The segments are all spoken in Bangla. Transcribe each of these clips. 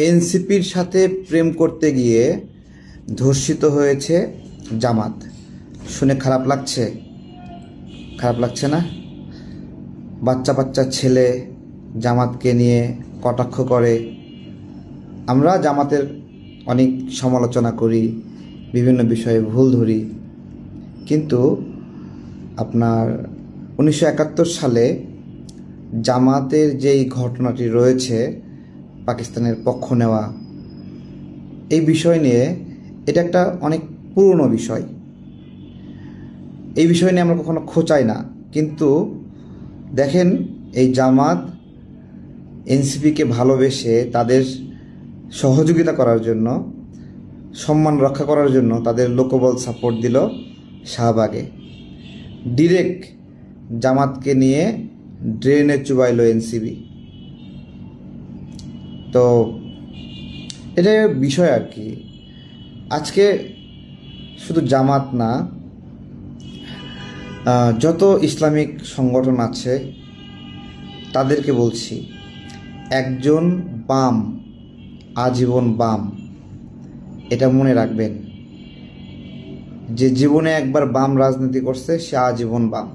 এনসিপির সাথে প্রেম করতে গিয়ে ধর্ষিত হয়েছে জামাত। শুনে খারাপ লাগছে? খারাপ লাগছে না? বাচ্চা বাচ্চা ছেলে জামাতকে নিয়ে কটাক্ষ করে। আমরা জামাতের অনেক সমালোচনা করি, বিভিন্ন বিষয়ে ভুল ধরি, কিন্তু আপনার 1971 সালে জামাতের যেই ঘটনাটি রয়েছে, পাকিস্তানের পক্ষ নেওয়া, এই বিষয় নিয়ে এটা একটা অনেক পুরনো বিষয়। এই বিষয় নিয়ে আমরা কখনো খোঁচাই না, কিন্তু দেখেন এই জামাত এনসিপিকে ভালোবেসে তাদের সহযোগিতা করার জন্য, সম্মান রক্ষা করার জন্য তাদের লোকবল সাপোর্ট দিল শাহবাগে। ডিরেক্ট জামাতকে নিয়ে ড্রেনে চুবাইল এনসিপি। তো এটা বিষয় আর কি। আজকে শুধু জামাত না, যত ইসলামিক সংগঠন আছে তাদেরকে বলছি, একজন বাম আজীবন বাম। এটা মনে রাখবেন, যে জীবনে একবার বাম রাজনীতি করছে সে আজীবন বাম,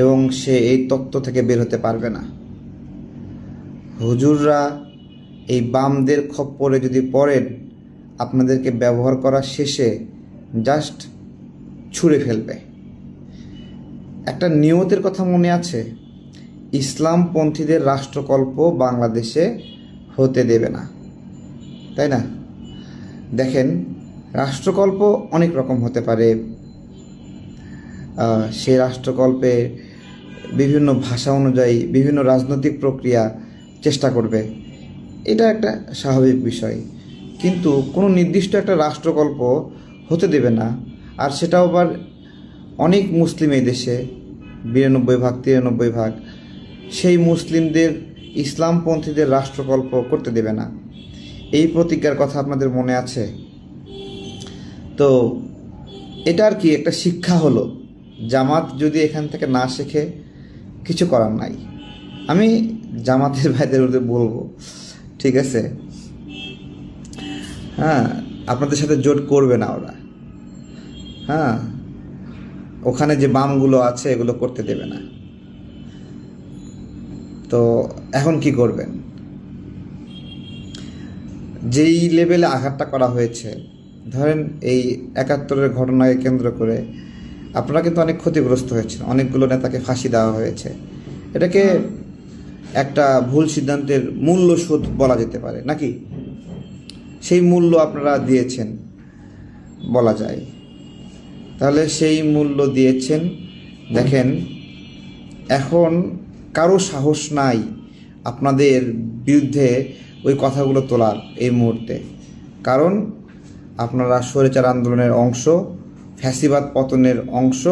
এবং সে এই তত্ত্ব থেকে বের হতে পারবে না। হুজুররা এই বামদের খপ্পরে যদি পড়েন, আপনাদেরকে ব্যবহার করা শেষে জাস্ট ছুঁড়ে ফেলবে। একটা নিয়তের কথা মনে আছে, ইসলামপন্থীদের রাষ্ট্রকল্প বাংলাদেশে হতে দেবে না, তাই না? দেখেন, রাষ্ট্রকল্প অনেক রকম হতে পারে। সেই রাষ্ট্রকল্পে বিভিন্ন ভাষা অনুযায়ী বিভিন্ন রাজনৈতিক প্রক্রিয়া চেষ্টা করবে, এটা একটা স্বাভাবিক বিষয়। কিন্তু কোনো নির্দিষ্ট একটা রাষ্ট্রকল্প হতে দেবে না, আর সেটাও আবার অনেক মুসলিম এই দেশে, 92-93 সেই মুসলিমদের ইসলামপন্থীদের রাষ্ট্রকল্প করতে দেবে না। এই প্রতিজ্ঞার কথা আপনাদের মনে আছে? তো এটা আর কি একটা শিক্ষা হলো। জামাত যদি এখান থেকে না শেখে, কিছু করার নাই। আমি জামাতের ভাইদের বলবো, ঠিক আছে, হ্যাঁ, আপনাদের সাথে জোট করবে না ওরা। হ্যাঁ, ওখানে যে বামগুলো আছে এগুলো করতে দেবে না। তো এখন কি করবেন? যেই লেভেলে আঘাতটা করা হয়েছে, ধরেন এই 71-এর ঘটনাকে কেন্দ্র করে আপনারা কিন্তু অনেক ক্ষতিগ্রস্ত হয়েছেন, অনেকগুলো নেতাকে ফাঁসি দেওয়া হয়েছে। এটাকে একটা ভুল সিদ্ধান্তের মূল্য শোধ বলা যেতে পারে নাকি? সেই মূল্য আপনারা দিয়েছেন বলা যায়। তাহলে সেই মূল্য দিয়েছেন। দেখেন, এখন কারো সাহস নাই আপনাদের বিরুদ্ধে ওই কথাগুলো তোলার এই মুহূর্তে, কারণ আপনারা স্বৈরাচার আন্দোলনের অংশ, ফ্যাসিবাদ পতনের অংশ।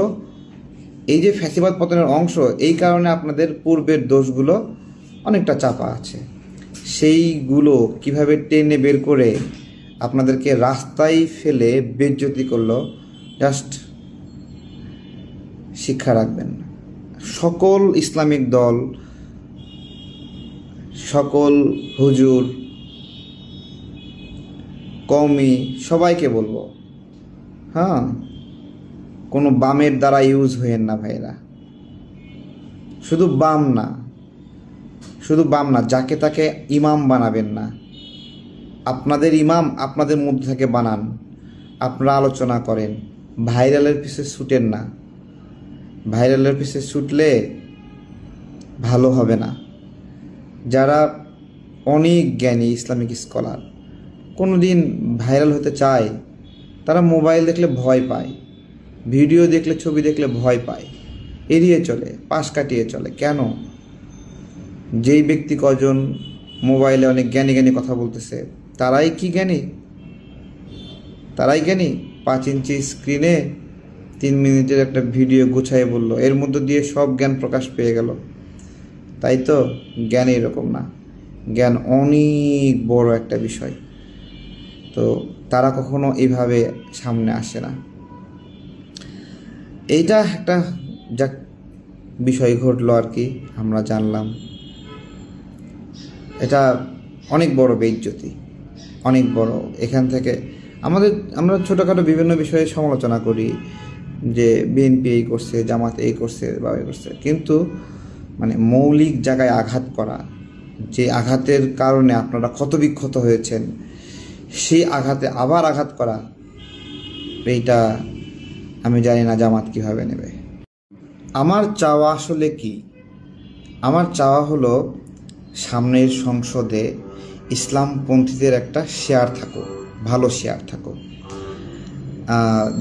এই যে ফ্যাসিবাদ পতনের অংশ, এই কারণে আপনাদের পূর্বের দোষগুলো অনেকটা চাপা আছে। সেইগুলো কিভাবে টেনে বের করে আপনাদেরকে রাস্তায় ফেলে বেইজ্জতি করলো, জাস্ট শিক্ষা রাখবেন। সকল ইসলামিক দল, সকল হুজুর, কওমি, সবাইকে বলবো, হ্যাঁ, কোনো বামের দ্বারা ইউজ হয়েন না ভাইরা। শুধু বাম না, যাকে তাকে ইমাম বানাবেন না। আপনাদের ইমাম আপনাদের মধ্যে থেকে বানান, আপনারা আলোচনা করেন, ভাইরালের পিছে ছুটেন না। ভাইরালের পিছে ছুটলে ভালো হবে না। যারা অনেক জ্ঞানী ইসলামিক স্কলার, কোনো দিন ভাইরাল হতে চায়, তারা মোবাইল দেখলে ভয় পায়, ভিডিও দেখলে, ছবি দেখলে ভয় পায়, এড়িয়ে চলে, পাশ কাটিয়ে চলে। কেন? যেই ব্যক্তি কজন মোবাইলে অনেক জ্ঞানী কথা বলতেছে, তারাই কি জ্ঞানী? তারাই জ্ঞানী? 5 ইঞ্চি স্ক্রিনে 3 মিনিটের একটা ভিডিও গুছাইয়ে বলল, এর মধ্য দিয়ে সব জ্ঞান প্রকাশ পেয়ে গেল। তাই তো জ্ঞান এরকম না, জ্ঞান অনেক বড় একটা বিষয়। তো তারা কখনো এইভাবে সামনে আসে না। এইটা একটা যা বিষয় ঘটলো আর কি, আমরা জানলাম। এটা অনেক বড় বেইজ্জতি, অনেক বড়। এখান থেকে আমরা ছোটোখাটো বিভিন্ন বিষয়ে সমালোচনা করি যে বিএনপি এই করছে, জামাত এই করছে বা এই করছে, কিন্তু মানে মৌলিক জায়গায় আঘাত করা, যে আঘাতের কারণে আপনারা ক্ষত বিক্ষত হয়েছেন, সেই আঘাতে আবার আঘাত করা, এইটা আমি জানি না জামাত কীভাবে নেবে। আমার চাওয়া আসলে কি? আমার চাওয়া হলো সামনের সংসদে ইসলামপন্থীদের একটা শেয়ার থাকুক, ভালো শেয়ার থাকুক,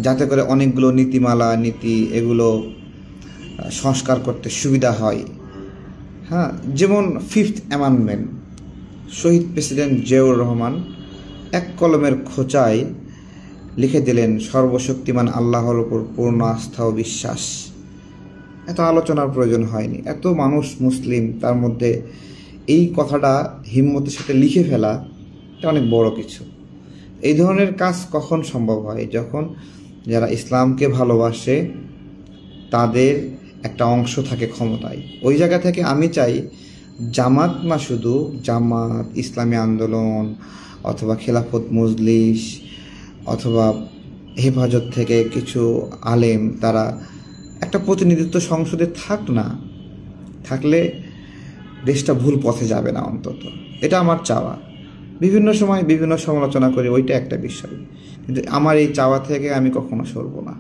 যাতে করে অনেকগুলো নীতি এগুলো সংস্কার করতে সুবিধা হয়। হ্যাঁ, যেমন 5th অ্যামেন্ডমেন্ট, শহীদ প্রেসিডেন্ট জিয়াউর রহমান এক কলমের খোঁচায় লিখে দিলেন সর্বশক্তিমান আল্লাহর উপর পূর্ণ আস্থা ও বিশ্বাস। এত আলোচনার প্রয়োজন হয়নি। এত মানুষ মুসলিম, তার মধ্যে এই কথাটা হিম্মতের সাথে লিখে ফেলা, এটা অনেক বড় কিছু। এই ধরনের কাজ কখন সম্ভব হয়? যখন যারা ইসলামকে ভালোবাসে তাদের একটা অংশ থাকে ক্ষমতায়। ওই জায়গা থেকে আমি চাই জামাত না, শুধু জামাত, ইসলামী আন্দোলন অথবা খেলাফত মজলিস অথবা হেফাজত থেকে কিছু আলেম, তারা একটা প্রতিনিধিত্ব সংসদে থাকলে দেশটা ভুল পথে যাবে না অন্তত। এটা আমার চাওয়া। বিভিন্ন সময় বিভিন্ন সমালোচনা করি, ওইটা একটা বিষয়, কিন্তু আমার এই চাওয়া থেকে আমি কখনো সরব না।